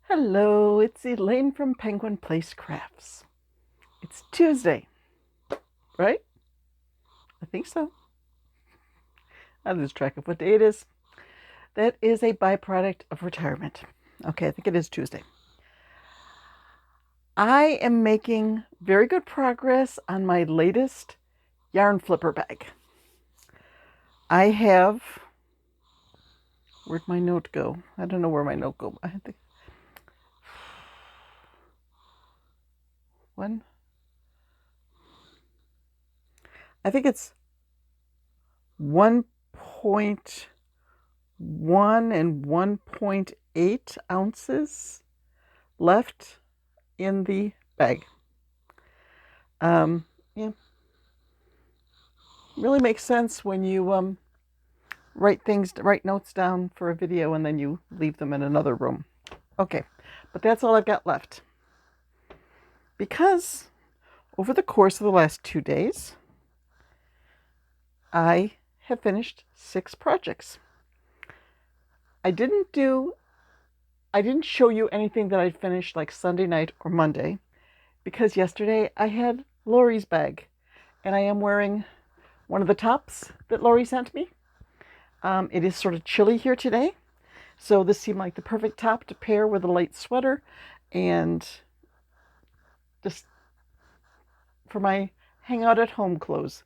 Hello, it's Elaine from Penguin Place Crafts. It's Tuesday, right? I think so. I lose track of what day it is. That is a byproduct of retirement. Okay, I think it is Tuesday. I am making very good progress on my latest yarn flipper bag. I have, where'd my note go? I don't know where my note go. I think one. I think it's 1.1 and 1.8 ounces left in the bag. Yeah, really makes sense when you write notes down for a video and then you leave them in another room. Okay, but that's all I've got left. Because over the course of the last 2 days, I have finished 6 projects. I didn't show you anything that I'd finished like Sunday night or Monday because yesterday I had Lori's bag and I am wearing one of the tops that Lori sent me. It is sort of chilly here today, so this seemed like the perfect top to pair with a light sweater and just for my hangout at home clothes.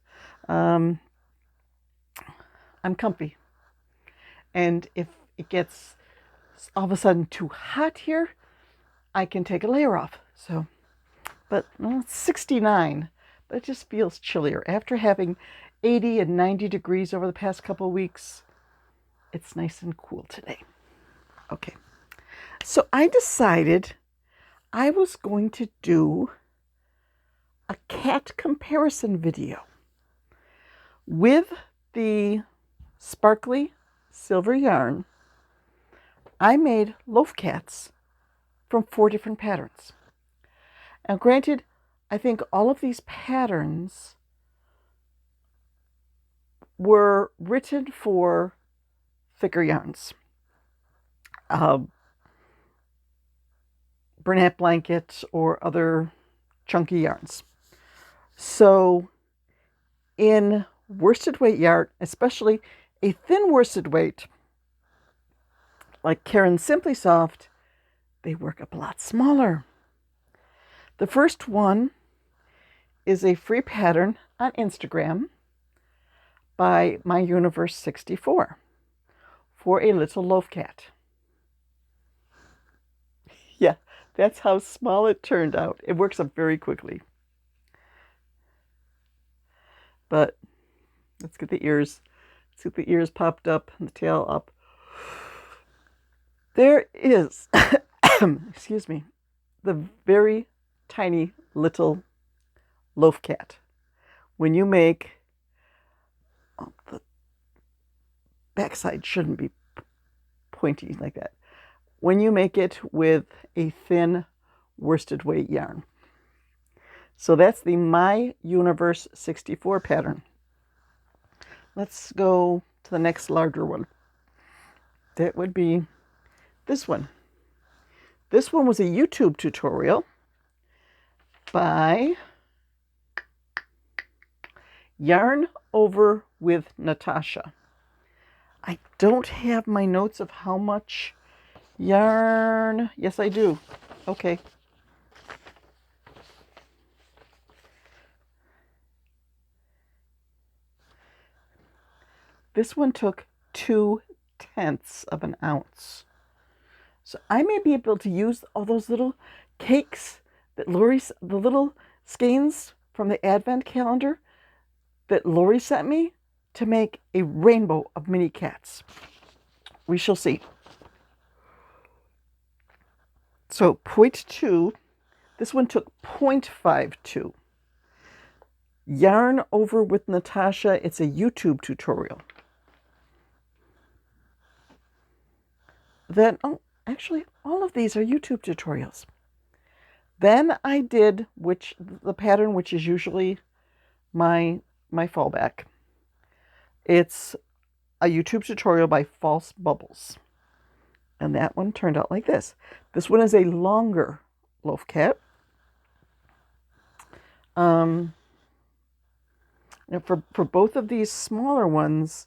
I'm comfy, and if it gets all of a sudden too hot here, I can take a layer off. So, but it's 69, but it just feels chillier after having 80 and 90 degrees over the past couple of weeks. It's nice and cool today. Okay, so I decided I was going to do a cat comparison video with the sparkly silver yarn. I made loaf cats from 4 different patterns. Now, granted, I think all of these patterns were written for thicker yarns. Bernat blanket or other chunky yarns. So in worsted weight yarn, especially a thin worsted weight like Karen's Simply Soft, they work up a lot smaller. The first one is a free pattern on Instagram by My Universe 64 for a little loaf cat. Yeah, that's how small it turned out. It works up very quickly. But let's get the ears. Let's get the ears popped up and the tail up. There is, excuse me, the very tiny little loaf cat. When you make, the backside shouldn't be pointy like that. When you make it with a thin worsted weight yarn. So that's the My Universe 64 pattern. Let's go to the next larger one. That would be this one. This one was a YouTube tutorial by Yarn Over with Natasha. I don't have my notes of how much yarn. Yes, I do. Okay. This one took 2/10 of an ounce. So I may be able to use all those little cakes that the little skeins from the Advent calendar that Lori sent me to make a rainbow of mini cats. We shall see. So 0.2, this one took 0.52. Yarn Over with Natasha, it's a YouTube tutorial. Then, actually, all of these are YouTube tutorials. Then I did the pattern which is usually my fallback. It's a YouTube tutorial by False Bubbles. And that one turned out like this. This one is a longer loaf cat. For both of these smaller ones,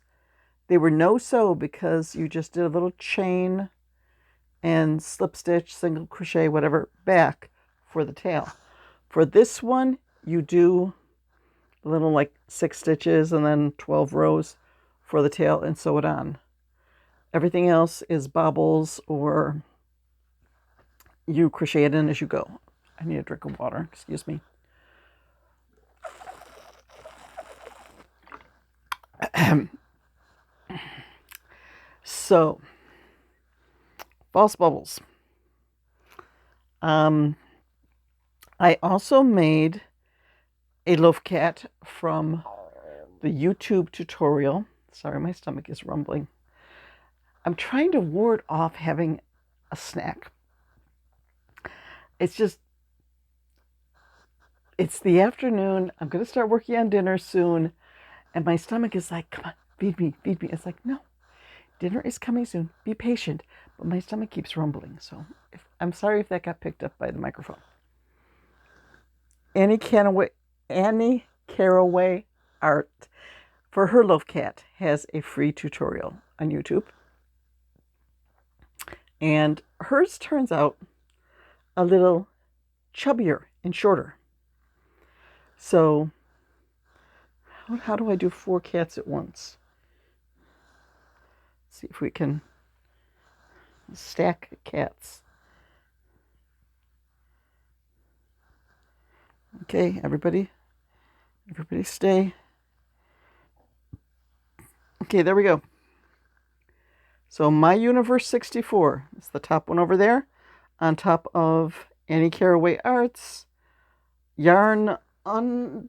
they were no-sew because you just did a little chain and slip stitch, single crochet, whatever, back for the tail. For this one, you do a little like 6 stitches and then 12 rows for the tail and sew it on. Everything else is bobbles or you crochet it in as you go. I need a drink of water, excuse me. So, false bubbles. I also made a loaf cat from the YouTube tutorial. Sorry, my stomach is rumbling. I'm trying to ward off having a snack. It's the afternoon. I'm going to start working on dinner soon. And my stomach is like, come on, feed me, feed me. It's like, no, dinner is coming soon. Be patient. But my stomach keeps rumbling. So I'm sorry if that got picked up by the microphone. Annie Carraway Art for her loaf cat has a free tutorial on YouTube. And hers turns out a little chubbier and shorter. So how do I do 4 cats at once? Let's see if we can stack cats. Okay, everybody stay. Okay, there we go. So My Universe 64 is the top one over there, on top of Annie Carraway Arts, Yarn Over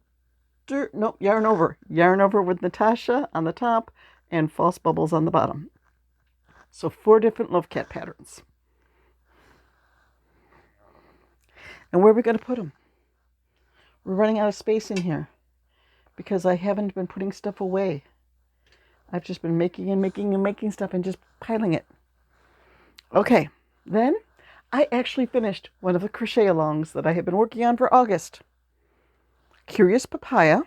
with Natasha on the top, and False Bubbles on the bottom. So 4 different loaf cat patterns. And where are we going to put them? We're running out of space in here because I haven't been putting stuff away. I've just been making stuff and just piling it. Okay, then I actually finished one of the crochet alongs that I have been working on for August. Curious Papaya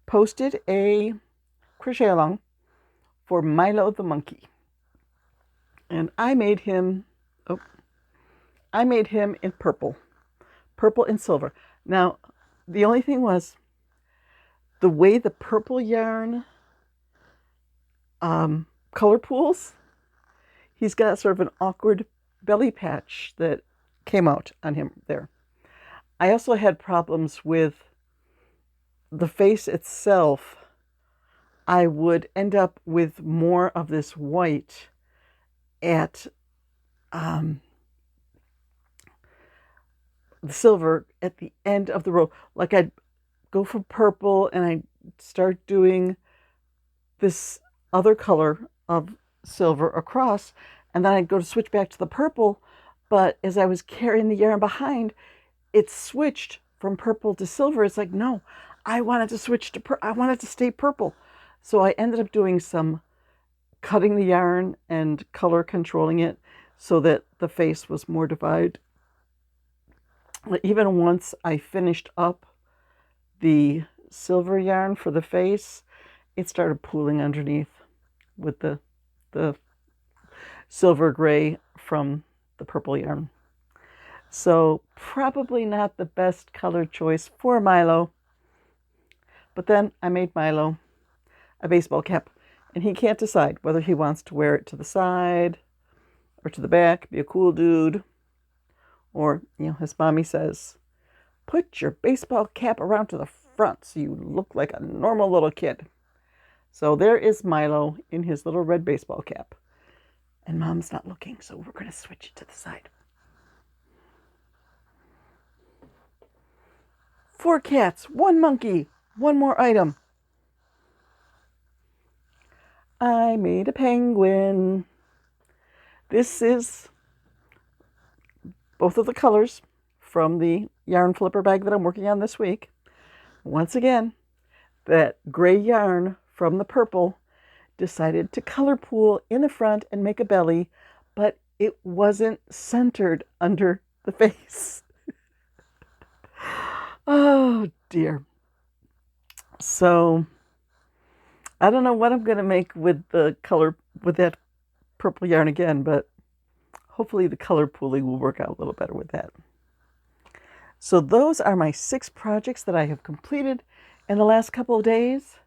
posted a crochet along for Milo the Monkey. And I made him in purple and silver. Now, the only thing was the way the purple yarn color pools, he's got sort of an awkward belly patch that came out on him there. I also had problems with the face itself. I would end up with more of this white at the silver at the end of the row. Like I'd go from purple and I'd start doing this other color of silver across, and then I'd go to switch back to the purple, but as I was carrying the yarn behind, it switched from purple to silver. It's like, no, I wanted to switch to I wanted to stay purple. So I ended up doing some cutting the yarn and color controlling it so that the face was more divided. Even once I finished up the silver yarn for the face, it started pooling underneath with the silver gray from the purple yarn. So probably not the best color choice for Milo. But then I made Milo a baseball cap, and he can't decide whether he wants to wear it to the side or to the back, be a cool dude, or, his mommy says, put your baseball cap around to the front so you look like a normal little kid. So there is Milo in his little red baseball cap. And Mom's not looking, so we're going to switch it to the side. 4 cats, 1 monkey, 1 more item. I made a penguin. This is both of the colors from the yarn flipper bag that I'm working on this week. Once again, that gray yarn from the purple decided to color pool in the front and make a belly, but it wasn't centered under the face. Oh dear. So I don't know what I'm going to make with the color, with that purple yarn again, but hopefully the color pooling will work out a little better with that. So those are my 6 projects that I have completed in the last couple of days.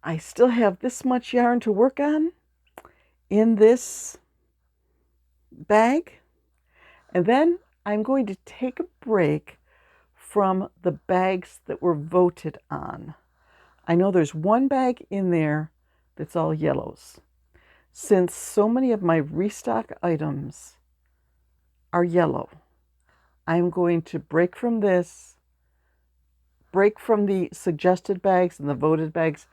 I still have this much yarn to work on in this bag. And then I'm going to take a break from the bags that were voted on. I know there's one bag in there that's all yellows. Since so many of my restock items are yellow, I'm going to break from this, break from the suggested bags and the voted bags,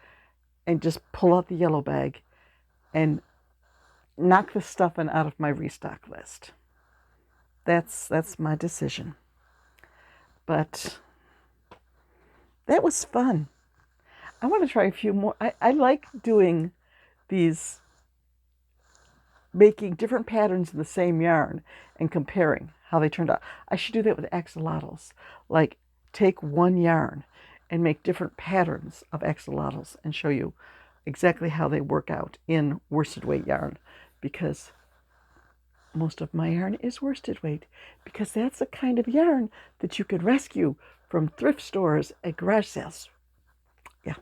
and just pull out the yellow bag and knock the stuffing out of my restock list. That's my decision. But that was fun. I want to try a few more. I like doing these, making different patterns in the same yarn and comparing how they turned out. I should do that with axolotls. Like, take one yarn and make different patterns of axolotls and show you exactly how they work out in worsted weight yarn, because most of my yarn is worsted weight, because that's the kind of yarn that you can rescue from thrift stores at garage sales. Yeah.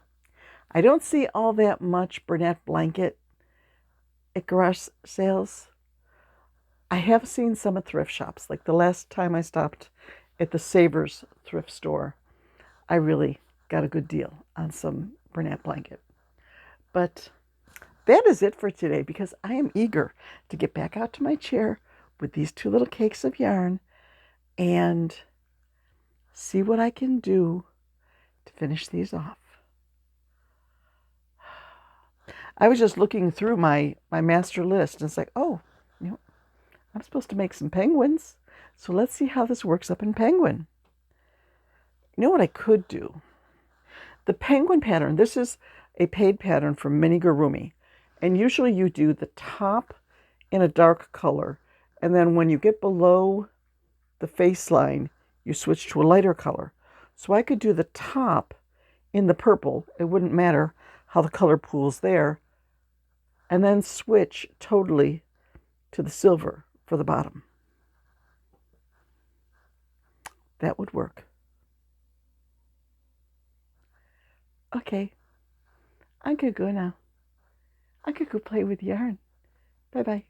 I don't see all that much Bernat blanket at garage sales. I have seen some at thrift shops. Like the last time I stopped at the Savers thrift store, I really got a good deal on some Bernat blanket. But that is it for today, because I am eager to get back out to my chair with these 2 little cakes of yarn and see what I can do to finish these off. I was just looking through my master list, and it's like, oh, I'm supposed to make some penguins. So let's see how this works up in penguin. You know what I could do? The penguin pattern, this is a paid pattern from Minigurumi. And usually you do the top in a dark color. And then when you get below the face line, you switch to a lighter color. So I could do the top in the purple. It wouldn't matter how the color pools there. And then switch totally to the silver for the bottom. That would work. Okay, I could go now. I could go play with yarn. Bye-bye.